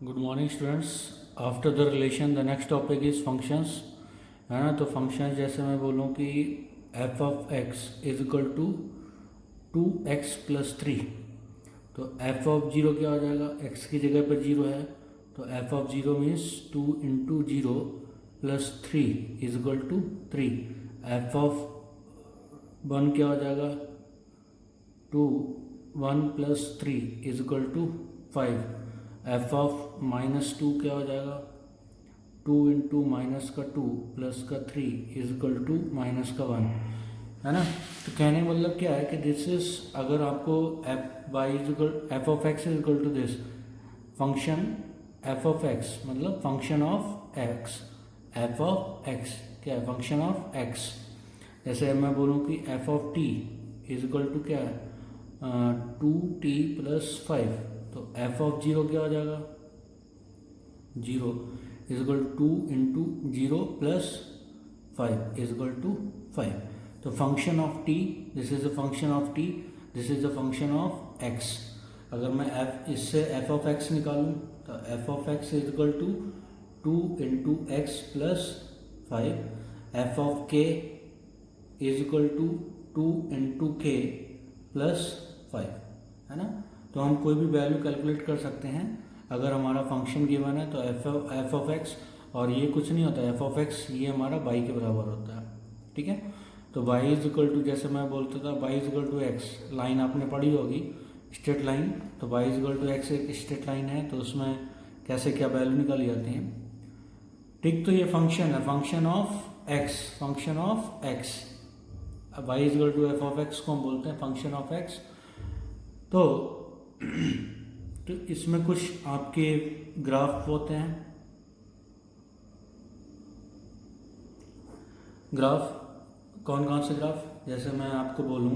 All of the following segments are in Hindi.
Good morning students. After the relation the next topic is functions, है ना। तो फंक्शंस जैसे मैं बोलूँ कि F of x is equal to 2x+3, तो एफ ऑफ जीरो क्या हो जाएगा, एक्स की जगह पर जीरो है तो f of zero means 2 × 0 + 3 is equal to 3। F of 1 क्या हो जाएगा, 2 1 + 3 is equal to 5। F of -2 क्या हो जाएगा, 2 × -2 + 3 इज इक्वल टू -1, है ना। तो कहने का मतलब क्या है कि दिस इज, अगर आपको F of x is equal to this function F of X, मतलब function of X, F of X क्या है, फंक्शन ऑफ एक्स। जैसे मैं बोलूँ कि F of T is equal to क्या है, 2t + 5, तो एफ ऑफ जीरो क्या हो जाएगा, 0 is equal to 2 × 0 + 5 is equal to 5। तो function of t, this is a function of t, this is a function of x. अगर मैं इससे एफ ऑफ एक्स निकालूँ तो f of x is equal to 2 × x + 5। F of k is equal to 2 × k + 5, है ना। तो हम कोई भी वैल्यू कैलकुलेट कर सकते हैं अगर हमारा फंक्शन गिवन है। तो एफ ऑफ एक्स, और ये कुछ नहीं होता, एफ ऑफ एक्स ये हमारा बाई के बराबर होता है, ठीक है। तो वाई इज इक्वल टू, जैसे मैं बोलता था y is equal to x, line आपने पढ़ी होगी स्ट्रेट लाइन, तो y is equal to x एक स्ट्रेट लाइन है, तो उसमें कैसे क्या वैल्यू निकाली जाती है, ठीक। तो ये फंक्शन है, function of x, function of x. Y is equal to f of x को हम बोलते हैं फंक्शन ऑफ एक्स। तो इसमें कुछ आपके ग्राफ होते हैं, ग्राफ कौन कौन से ग्राफ, जैसे मैं आपको बोलूँ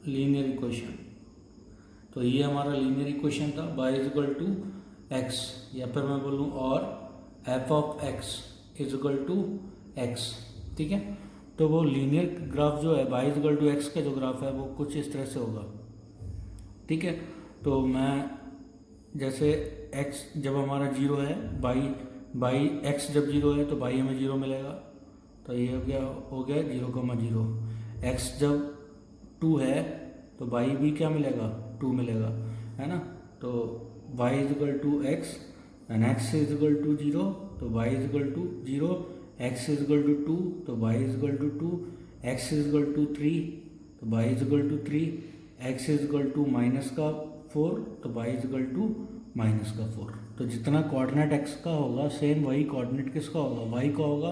लीनियर इक्वेशन, तो ये हमारा लीनियर इक्वेशन था, y is equal to x, या फिर मैं बोलूँ और f of x is equal to x, ठीक है। तो वो लीनियर ग्राफ जो है y is equal to x का जो ग्राफ है वो कुछ इस तरह से होगा, ठीक है। तो मैं जैसे x जब हमारा जीरो है, बाई एक्स जब जीरो है तो बाई हमें जीरो मिलेगा, तो ये हो गया 0,0। x जब 2 है तो बाई भी क्या मिलेगा, 2 मिलेगा, है ना। तो y is equal to x and x is equal to 0, तो y is equal to 0, x is equal to 2, तो y is equal to 2, x is equal to 3, तो y is equal to 3, x is equal to -4, तो y इज इक्वल टू -4। तो जितना कोऑर्डिनेट x का होगा सेम वही कोऑर्डिनेट किसका होगा, y का होगा।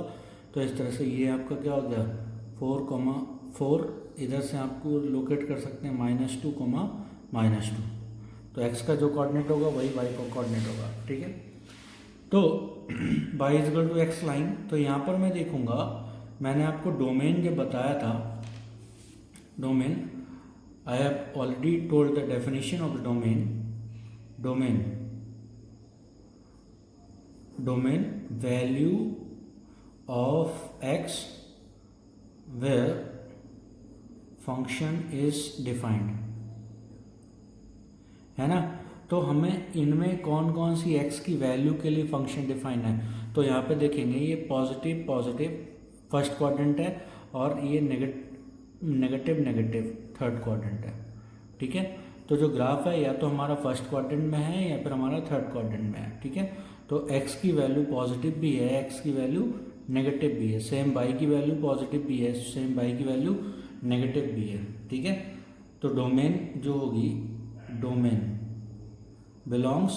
तो इस तरह से ये आपका क्या हो गया 4,4, इधर से आपको लोकेट कर सकते हैं -2, -2। तो x का जो कोऑर्डिनेट होगा वही y का कोऑर्डिनेट होगा, ठीक है। तो y is equal to x line, तो यहाँ पर मैं देखूँगा, मैंने आपको डोमेन जब बताया था, domain I have already told the definition of the domain value of x where function is defined, है ना। तो हमें इनमें कौन कौन सी x की वैल्यू के लिए फंक्शन डिफाइन है, तो यहाँ पे देखेंगे ये पॉजिटिव फर्स्ट क्वाड्रेंट है और ये नेगेटिव थर्ड क्वाड्रेंट है, ठीक है। तो जो ग्राफ है या तो हमारा फर्स्ट क्वाड्रेंट में है या फिर हमारा थर्ड क्वाड्रेंट में है, ठीक है। तो x की वैल्यू पॉजिटिव भी है, x की वैल्यू नेगेटिव भी है, सेम y की वैल्यू पॉजिटिव भी है, सेम y की वैल्यू नेगेटिव भी है, ठीक है। तो डोमेन जो होगी, डोमेन बिलोंग्स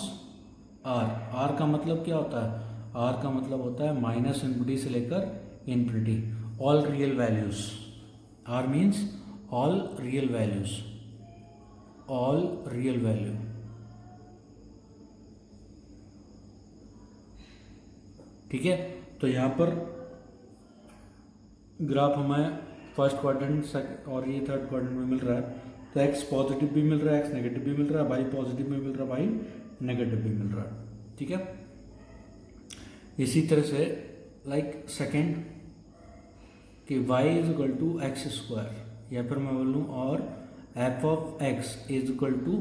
आर का मतलब क्या होता है, आर का मतलब होता है -∞ से लेकर infinity, all real values. R means all real value, ठीक है। तो यहाँ पर ग्राफ हमें फर्स्ट क्वाड्रेंट और ये थर्ड क्वाड्रेंट में मिल रहा है, तो x पॉजिटिव भी मिल रहा है, x नेगेटिव भी मिल रहा है, y पॉजिटिव में मिल रहा है, y नेगेटिव भी मिल रहा है, ठीक है। इसी तरह से लाइक सेकेंड कि y is equal to x square, या फिर मैं बोलूँ और f of x is equal to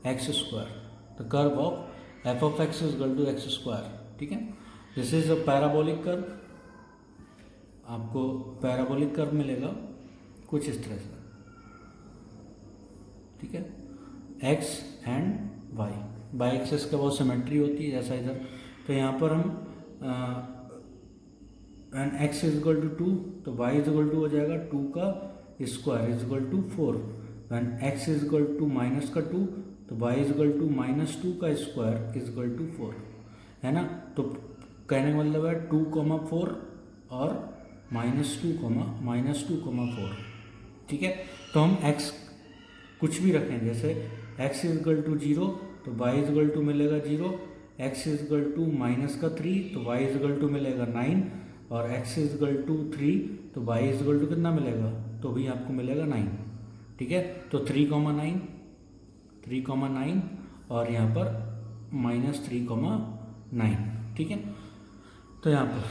x square, the curve of f of x is equal to x square. ठीक है, this is a parabolic curve, आपको पैराबोलिक कर्व मिलेगा कुछ इस तरह से। ठीक है, x and y, by axes का बहुत सिमेट्री होती है जैसा इधर। तो यहाँ पर हम and x is equal to 2, तो वाई इज इक्वल टू हो जाएगा 2 का square is equal to 4। When x is equal to minus का 2, तो वाई इज इक्वल टू -2 का स्क्वायर इज इक्वल टू 4, है ना। तो कहने का मतलब है 2,4 और -2,4। ठीक है, तो हम x कुछ भी रखें, जैसे x इज इक्वल टू 0, तो y इज इक्वल टू मिलेगा 0, x इज इक्वल टू -3, तो y इज इक्वल टू मिलेगा 9, और x इज इक्वल टू 3, तो y इज इक्वल टू कितना मिलेगा, तो भी आपको मिलेगा 9। ठीक है, तो 3,9 और यहाँ पर -3,9। ठीक है, तो यहाँ पर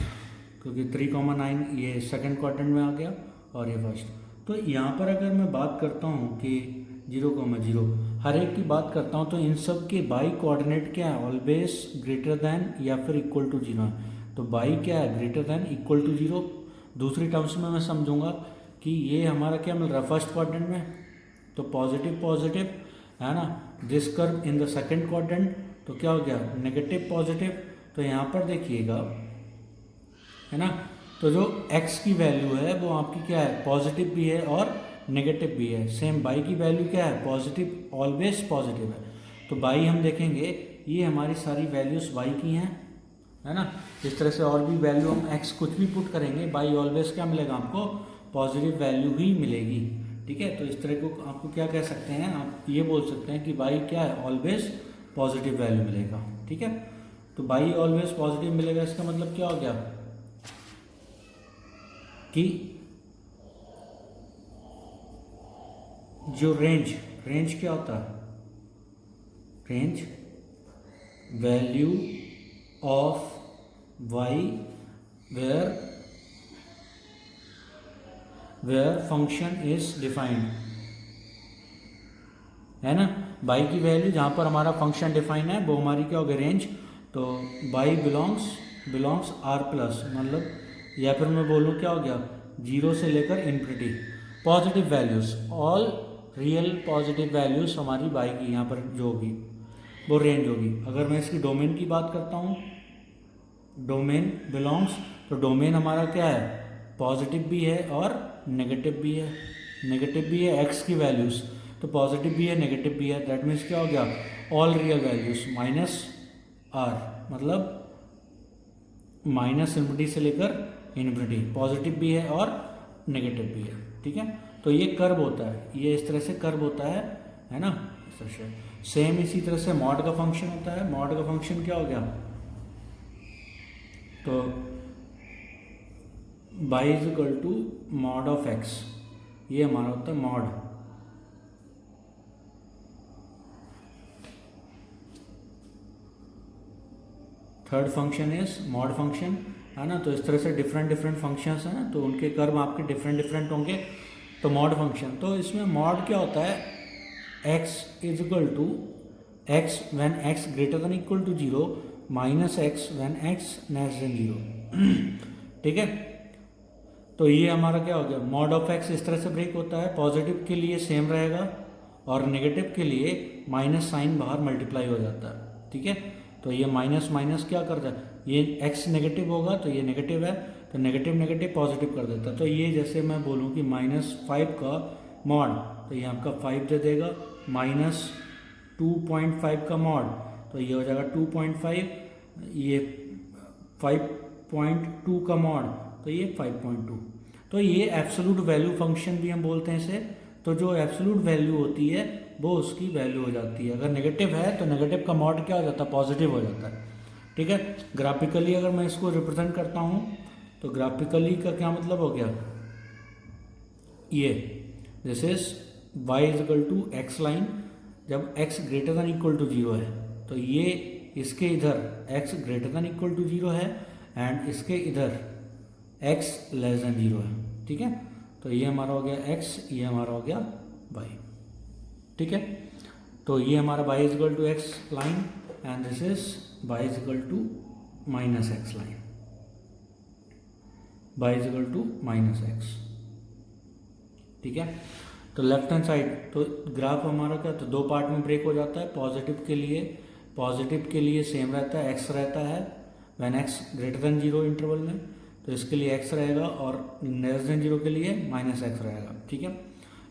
क्योंकि 3,9 ये सेकंड क्वाड्रेंट में आ गया और ये फर्स्ट। तो यहाँ पर अगर मैं बात करता हूँ कि 0,0 हर एक की बात करता हूँ, तो इन सब के बाई कोऑर्डिनेट क्या है, ऑलवेज ग्रेटर दैन या फिर इक्वल टू 0 है। तो बाई क्या है, ग्रेटर दैन इक्वल टू 0। दूसरी टर्म्स में मैं समझूंगा कि ये हमारा क्या मिल रहा है फर्स्ट क्वाड्रेंट में, तो पॉजिटिव पॉजिटिव है ना। This curve in the second quadrant, तो क्या हो गया, नेगेटिव पॉजिटिव। तो यहाँ पर देखिएगा, है ना, तो जो x की वैल्यू है वो आपकी क्या है, पॉजिटिव भी है और नेगेटिव भी है। सेम बाई की वैल्यू क्या है, पॉजिटिव, ऑलवेज पॉजिटिव है। तो बाई हम देखेंगे, ये हमारी सारी वैल्यूज बाई की हैं, है ना। इस तरह से और भी वैल्यू हम x कुछ भी पुट करेंगे, बाई ऑलवेज क्या मिलेगा आपको, पॉजिटिव वैल्यू ही मिलेगी। ठीक है, तो इस तरह को आपको क्या कह सकते हैं, आप ये बोल सकते हैं कि बाई क्या है, ऑलवेज पॉजिटिव वैल्यू मिलेगा। ठीक है, तो बाई ऑलवेज पॉजिटिव मिलेगा, इसका मतलब क्या हो गया कि जो रेंज क्या होता है, range value of y where function is defined, है ना। y की वैल्यू जहाँ पर हमारा फंक्शन डिफाइन है वो हमारी क्या होगी, रेंज। तो y बिलोंग्स r प्लस, मतलब या फिर मैं बोलूँ क्या हो गया, 0 से लेकर infinity, positive values, all real positive values हमारी y की यहाँ पर जो होगी वो रेंज होगी। अगर मैं इसकी डोमेन की बात करता हूँ, डोमेन बिलोंग्स, तो डोमेन हमारा क्या है, पॉजिटिव भी है और नेगेटिव भी है। x की वैल्यूज़, तो पॉजिटिव भी है नेगेटिव भी है। दैट मीन्स क्या हो गया, ऑल रियल वैल्यूज़ -r, मतलब इन्फिनिटी से लेकर इन्फिनिटी, पॉजिटिव भी है और नेगेटिव भी है। ठीक है, तो ये कर्व होता है, ये इस तरह से कर्व होता है ना, इस तरह से। सेम इसी तरह से मॉड का फंक्शन होता है। मॉड का फंक्शन क्या हो गया, तो y is equal to mod of x, ये हमारा होता है mod. Third function is mod function, है ना। तो इस तरह से डिफरेंट फंक्शंस हैं, तो उनके कर्व आपके डिफरेंट होंगे। तो मॉड फंक्शन, तो इसमें मॉड क्या होता है, x is equal to x when x greater than equal to 0 minus x when x less than 0। ठीक है, तो ये हमारा क्या हो गया, मॉड ऑफ x इस तरह से ब्रेक होता है। पॉजिटिव के लिए सेम रहेगा और नेगेटिव के लिए माइनस साइन बाहर मल्टीप्लाई हो जाता है। ठीक है, तो ये माइनस माइनस क्या करता है, ये x नेगेटिव होगा तो ये नेगेटिव है, तो नेगेटिव पॉजिटिव कर देता है। तो ये जैसे मैं बोलूँ कि -5 का मॉड, तो ये आपका 5 दे देगा, -2.5 का मॉड, तो ये हो जाएगा 2.5, ये 5.2 का मॉड, तो ये 5.2। तो ये एब्सोल्यूट वैल्यू फंक्शन भी हम बोलते हैं इसे। तो जो एब्सोल्यूट वैल्यू होती है वो उसकी वैल्यू हो जाती है। अगर नेगेटिव है तो नेगेटिव का मॉड क्या हो जाता है, पॉजिटिव हो जाता है। ठीक है, ग्राफिकली अगर मैं इसको रिप्रेजेंट करता हूँ, तो ग्राफिकली का क्या मतलब हो गया, ये this is y is equal to x line, जब x greater than equal to 0 है, तो ये इसके इधर x greater than equal to 0 है एंड इसके इधर x लेस देन 0 है। ठीक है, तो ये हमारा हो गया x, ये हमारा हो गया y। ठीक है, तो ये हमारा y is equal to x line and this is y is equal to minus x line, y is equal to minus x. ठीक है, तो लेफ्ट हैंड साइड तो ग्राफ हमारा क्या, तो दो पार्ट में ब्रेक हो जाता है। पॉजिटिव के लिए सेम रहता है, x रहता है when x greater then 0 interval में, तो इसके लिए x रहेगा, और लेस देन 0 के लिए माइनस एक्स रहेगा। ठीक है,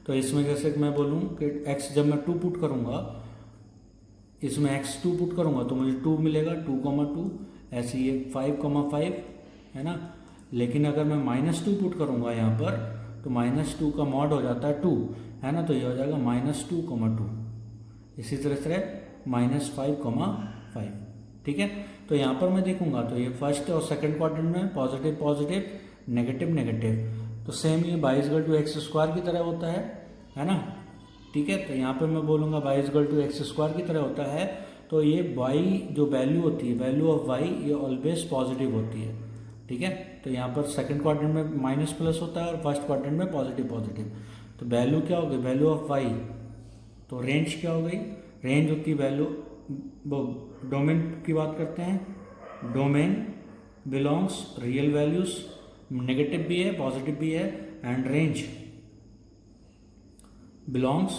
तो इसमें जैसे कि मैं बोलूँ कि x जब मैं 2 पुट करूँगा, इसमें x 2 पुट करूँगा तो मुझे 2 मिलेगा, 2,2, ऐसे ये 5,5 है ना। लेकिन अगर मैं -2 पुट करूँगा यहाँ पर, तो -2 का मॉड हो जाता है 2 है ना, तो ये हो जाएगा -2,2। इसी तरह से -5,5। ठीक है, तो यहाँ पर मैं देखूँगा तो ये फर्स्ट और सेकंड क्वाड्रेंट में पॉजिटिव पॉजिटिव नेगेटिव नेगेटिव, तो सेम ये y equal to x square की तरह होता है ना। ठीक है, तो यहाँ पे मैं बोलूँगा y equal to x square की तरह होता है, तो ये y जो वैल्यू होती है, वैल्यू ऑफ y, ये ऑलवेज पॉजिटिव होती है। ठीक है, तो यहाँ पर सेकंड क्वाड्रेंट में माइनस प्लस होता है और फर्स्ट क्वाड्रेंट में पॉजिटिव पॉजिटिव। तो वैल्यू क्या हो गई, वैल्यू ऑफ y, तो रेंज क्या हो गई, रेंज होती है वैल्यू, डोमेन की बात करते हैं, domain belongs real values, negative भी है पॉजिटिव भी है, and range belongs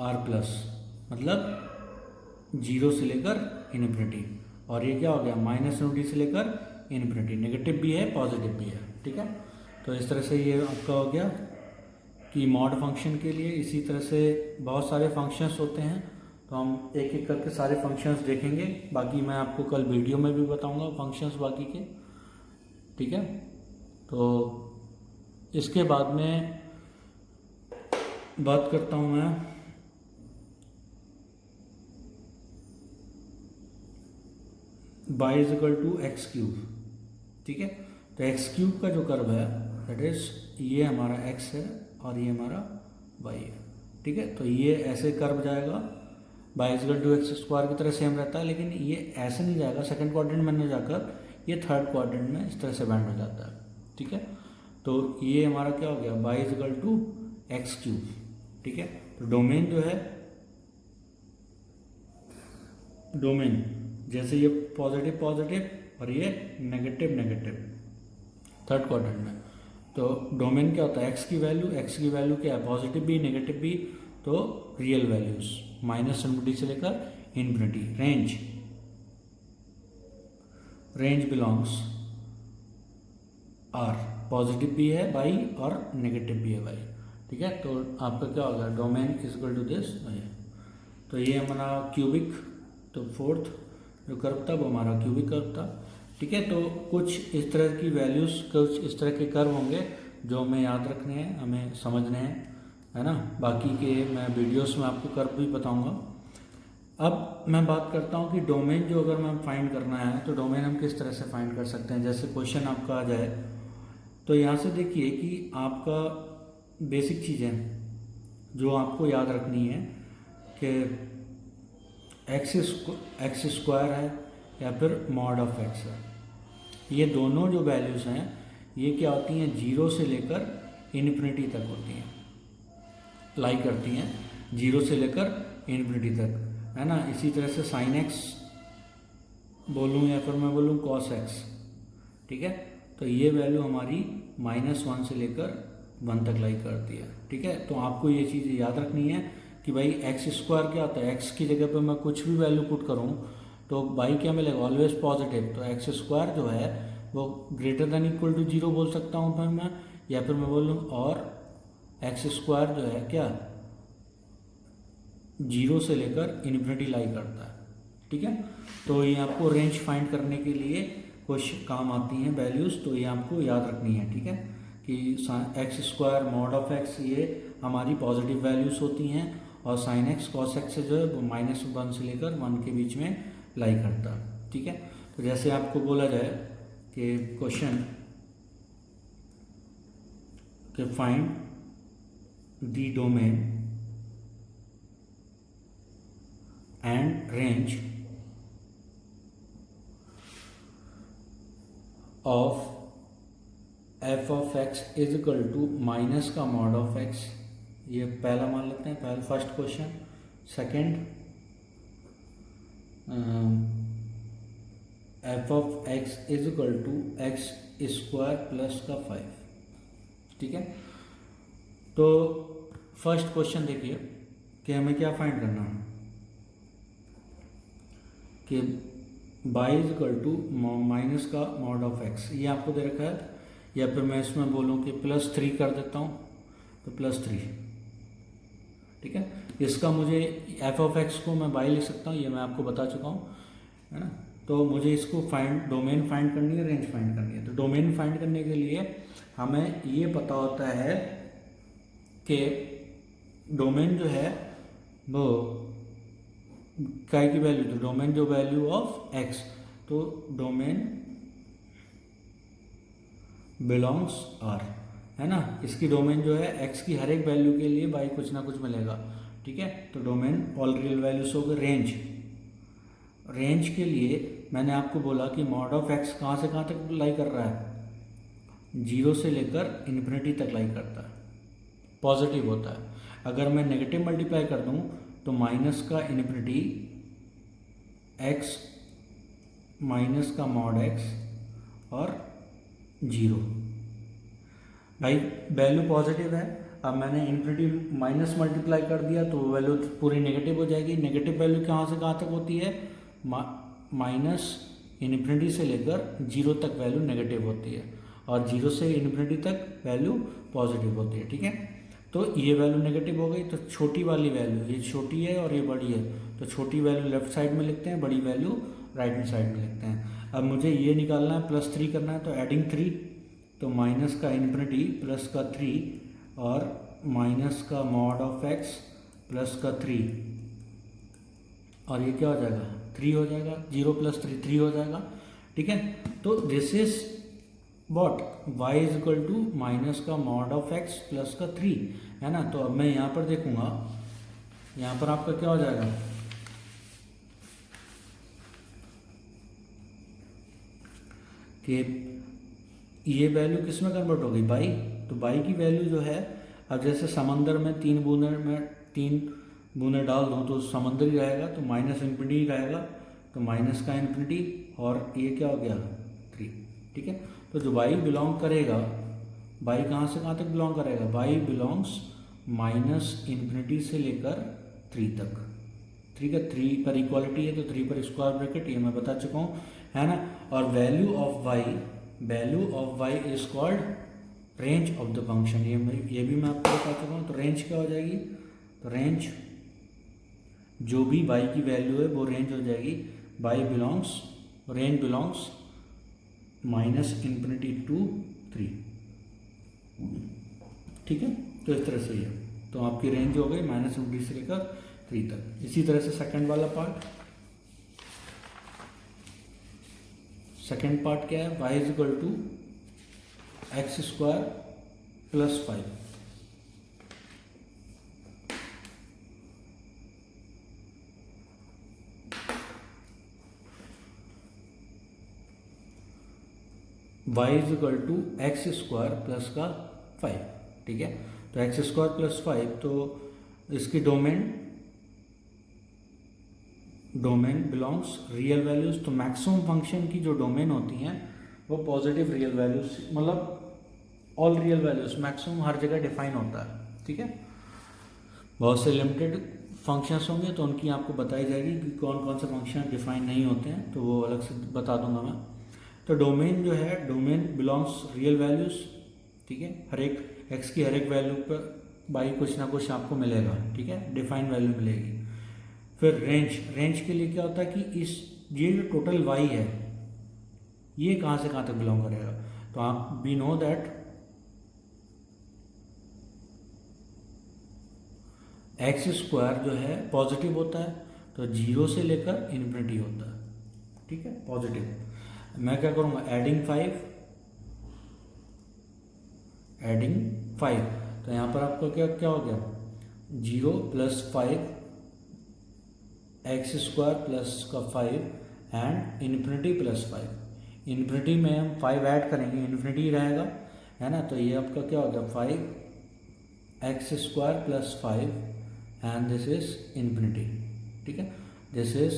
r plus, मतलब 0 से लेकर इन्फिनिटी। और ये क्या हो गया, -∞ से लेकर इन्फिनिटी, नेगेटिव भी है पॉजिटिव भी है। ठीक है, तो इस तरह से ये आपका हो गया कि मॉड फंक्शन के लिए। इसी तरह से बहुत सारे फंक्शंस होते हैं, तो हम एक एक करके सारे फंक्शंस देखेंगे। बाकी मैं आपको कल वीडियो में भी बताऊंगा फंक्शंस बाकी के। ठीक है, तो इसके बाद में बात करता हूँ मैं y is equal to x cube. ठीक है, तो एक्स क्यूब का जो कर्व है दैट इज ये हमारा x है और ये हमारा y है। ठीक है, तो ये ऐसे कर्व जाएगा, y is equal to x square की तरह सेम रहता है, लेकिन ये ऐसे नहीं जाएगा, सेकंड क्वाड्रेंट में नहीं जाकर ये थर्ड क्वाड्रेंट में इस तरह से बैंड हो जाता है। ठीक है, तो ये हमारा क्या हो गया, y is equal to x cube. ठीक है, तो डोमेन जो है, डोमेन जैसे ये पॉजिटिव पॉजिटिव और ये नेगेटिव नेगेटिव थर्ड क्वाड्रेंट में, तो डोमेन क्या होता है, x की वैल्यू क्या है, पॉजिटिव भी नेगेटिव भी, तो रियल वैल्यूज -∞ से लेकर infinity. Range belongs r, positive भी है y और नेगेटिव भी है y। ठीक है, तो आपका क्या होगा, domain is equal to this. तो ये हमारा क्यूबिक, तो फोर्थ जो कर्व था वो हमारा क्यूबिक कर्व था। ठीक है, तो कुछ इस तरह की वैल्यूज़, कुछ इस तरह के कर्व होंगे जो हमें याद रखने हैं, हमें समझने हैं, है ना। बाकी के मैं वीडियोस में आपको कर्व भी बताऊंगा। अब मैं बात करता हूँ कि डोमेन जो अगर मैं फाइंड करना है, तो डोमेन हम किस तरह से फाइंड कर सकते हैं। जैसे क्वेश्चन आपका आ जाए, तो यहाँ से देखिए कि आपका बेसिक चीज़ें जो आपको याद रखनी है कि एक्स स्क्वायर है या फिर मॉड ऑफ एक्स है, ये दोनों जो वैल्यूज़ हैं ये क्या होती हैं, 0 से लेकर इन्फिनिटी तक होती हैं, लाई करती हैं 0 से लेकर इन्फिनिटी तक, है ना। इसी तरह से साइन एक्स बोलूँ या फिर मैं बोलूँ कॉस एक्स, ठीक है, तो ये वैल्यू हमारी -1 से लेकर 1 तक लाई करती है। ठीक है, तो आपको ये चीज़ याद रखनी है कि भाई एक्स स्क्वायर क्या होता है, एक्स की जगह पर मैं कुछ भी वैल्यू पुट करूँ तो बाई क्या मिलेगा, ऑलवेज पॉजिटिव। तो एक्स स्क्वायर जो है वो ग्रेटर देन इक्वल टू 0 बोल सकता हूँ फिर मैं, या फिर मैं बोलूँ और एक्स स्क्वायर जो है क्या 0 से लेकर इन्फिनिटी लाई करता है। ठीक है, तो ये आपको रेंज फाइंड करने के लिए कुछ काम आती हैं वैल्यूज़, तो ये आपको याद रखनी है। ठीक है, कि x square mod of x ये हमारी पॉजिटिव वैल्यूज़ होती हैं, और साइन एक्स कॉस एक्स जो है वो -1 से लेकर 1 के बीच में लाई करता है। ठीक है, तो जैसे आपको बोला जाए कि क्वेश्चन कि find the domain and range of f of x is equal to minus का मॉड ऑफ x, ये पहला मान लेते हैं, पहला first question. Second f of x is equal to x square plus का 5, ठीक है। तो फर्स्ट क्वेश्चन देखिए कि हमें क्या फाइंड करना है कि y is equal to minus का मॉड ऑफ x, ये आपको दे रखा है, या फिर मैं इसमें बोलूँ कि +3 कर देता हूँ, तो +3, ठीक है। इसका मुझे एफ ऑफ एक्स को मैं y लिख सकता हूँ, ये मैं आपको बता चुका हूँ, है ना। तो मुझे इसको डोमेन फाइंड करनी है, रेंज फाइंड करनी है। तो डोमेन फाइंड करने के लिए हमें ये पता होता है कि डोमेन जो है वो काय की वैल्यू, तो डोमेन जो वैल्यू ऑफ x, तो डोमेन बिलोंग्स R, है ना। इसकी डोमेन जो है x की हर एक वैल्यू के लिए y कुछ ना कुछ मिलेगा, ठीक है। तो डोमेन ऑल रियल वैल्यूज हो गए। रेंज के लिए मैंने आपको बोला कि मॉड ऑफ x कहाँ से कहाँ तक लाई कर रहा है, 0 से लेकर इन्फिनिटी तक लाई करता है, पॉजिटिव होता है। अगर मैं नेगेटिव मल्टीप्लाई कर दूं तो माइनस का इन्फिनिटी x माइनस का मॉड x और 0, भाई वैल्यू पॉजिटिव है। अब मैंने इन्फिनिटी माइनस मल्टीप्लाई कर दिया तो वैल्यू पूरी नेगेटिव हो जाएगी। नेगेटिव वैल्यू कहाँ से कहाँ तक होती है, माइनस इन्फिनिटी से लेकर 0 तक वैल्यू नेगेटिव होती है, और 0 से इन्फिनिटी तक वैल्यू पॉजिटिव होती है, ठीक है। तो ये वैल्यू नेगेटिव हो गई, तो छोटी वाली वैल्यू, ये छोटी है और ये बड़ी है, तो छोटी वैल्यू लेफ्ट साइड में लिखते हैं, बड़ी वैल्यू राइट हैंड साइड में लिखते हैं। अब मुझे ये निकालना है, +3 करना है, तो एडिंग 3, तो माइनस का इन्फिनिटी प्लस का 3 और माइनस का मॉड ऑफ x प्लस का 3, और ये क्या हो जाएगा, 3 हो जाएगा। 0 + 3 3 हो जाएगा, ठीक है। तो this is what, y is equal to minus का मॉड ऑफ x प्लस का 3, है ना। तो अब मैं यहाँ पर देखूंगा, यहाँ पर आपका क्या हो जाएगा, कि ये वैल्यू किस में कन्वर्ट हो गई, बाई। तो बाई की वैल्यू जो है, अब जैसे समंदर में 3 बूंदे डाल दूँ तो समंदर ही रहेगा, तो माइनस इन्फिनिटी रहेगा, तो माइनस का इन्फिनिटी, और ये क्या हो गया 3, ठीक है। तो जो बाई बिलोंग करेगा, बाई कहाँ से कहाँ तक बिलोंग करेगा, बाई बिलोंग्स माइनस इन्फिनिटी से लेकर 3 तक, ठीक है। 3 पर इक्वालिटी है तो 3 पर स्क्वायर ब्रैकेट, ये मैं बता चुका हूँ, है ना। और value of y is called range of the function, ये भी मैं आपको बता चुका हूँ। तो रेंज क्या हो जाएगी, तो रेंज जो भी y की वैल्यू है वो रेंज हो जाएगी, range belongs minus infinity to 3, ठीक है। तो इस तरह से ये, तो आपकी रेंज हो गई माइनस इन्फिनिटी से लेकर 3 तक। इसी तरह से सेकंड वाला पार्ट, सेकेंड पार्ट क्या है, y is equal to x square plus 5, y is equal to x square plus का 5, ठीक है। तो एक्स स्क्वायर प्लस 5, तो इसकी डोमेन बिलोंग्स रियल वैल्यूज। तो मैक्सिमम फंक्शन की जो डोमेन होती हैं वो पॉजिटिव रियल वैल्यूज, मतलब ऑल रियल वैल्यूज, मैक्सिमम हर जगह डिफाइन होता है, ठीक है। बहुत से लिमिटेड फंक्शंस होंगे तो उनकी आपको बताई जाएगी कि कौन कौन से फंक्शन डिफाइन नहीं होते हैं, तो वो अलग से बता दूंगा मैं। तो डोमेन जो है, डोमेन बिलोंग्स रियल वैल्यूज, ठीक है। हर एक एक्स की हर एक वैल्यू पर बाई कुछ ना कुछ आपको मिलेगा, ठीक है, डिफाइन वैल्यू मिलेगी। फिर रेंज के लिए क्या होता है कि ये जो टोटल y है ये कहाँ से कहाँ तक बिलोंग करेगा। तो आप we know that x square जो है पॉजिटिव होता है, तो 0 से लेकर इन्फिनिटी होता है, ठीक है, पॉजिटिव। मैं क्या करूँगा, एडिंग 5, तो यहाँ पर आपका क्या हो गया, 0 + 5 एक्स स्क्वायर प्लस का 5 एंड इन्फिनिटी प्लस 5। इन्फिनिटी में हम 5 ऐड करेंगे, इन्फिनिटी रहेगा, है ना। तो ये आपका क्या हो गया, 5x square plus 5 and this is infinity, ठीक है। दिस इज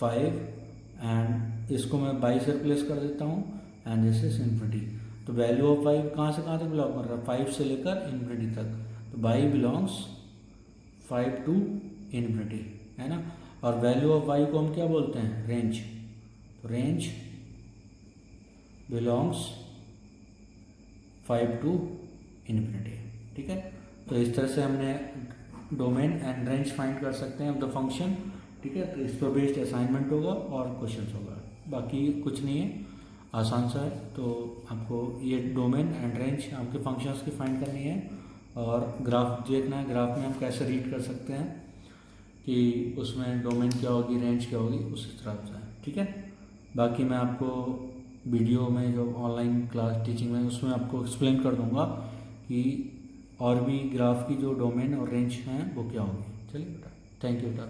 5 एंड इसको मैं बाई से रिप्लेस कर देता हूँ एंड दिस इज इन्फिनिटी। तो वैल्यू ऑफ वाई कहाँ से कहाँ तक बिलोंग कर रहा है, 5 से लेकर इन्फिनिटी तक। तो बाई बिलोंग्स 5 टू इन्फिनिटी, है ना। और वैल्यू ऑफ वाई को हम क्या बोलते हैं, रेंज। तो रेंज बिलोंग्स 5 टू इन्फिनिटी, ठीक है। तो इस तरह से हमने डोमेन एंड रेंज फाइंड कर सकते हैं ऑफ द फंक्शन, ठीक है। तो इस पर बेस्ड असाइनमेंट होगा और क्वेश्चंस होगा, बाकी कुछ नहीं है, आसान सा है। तो आपको ये डोमेन एंड रेंज आपके फंक्शंस की फाइंड करनी है और ग्राफ देखना है, ग्राफ में हम कैसे रीड कर सकते हैं कि उसमें डोमेन क्या होगी, रेंज क्या होगी, उस तरह से, ठीक है। बाकी मैं आपको वीडियो में जो ऑनलाइन क्लास टीचिंग में उसमें आपको एक्सप्लेन कर दूंगा कि और भी ग्राफ की जो डोमेन और रेंज हैं वो क्या होगी। चलिए बेटा, थैंक यू बेटा।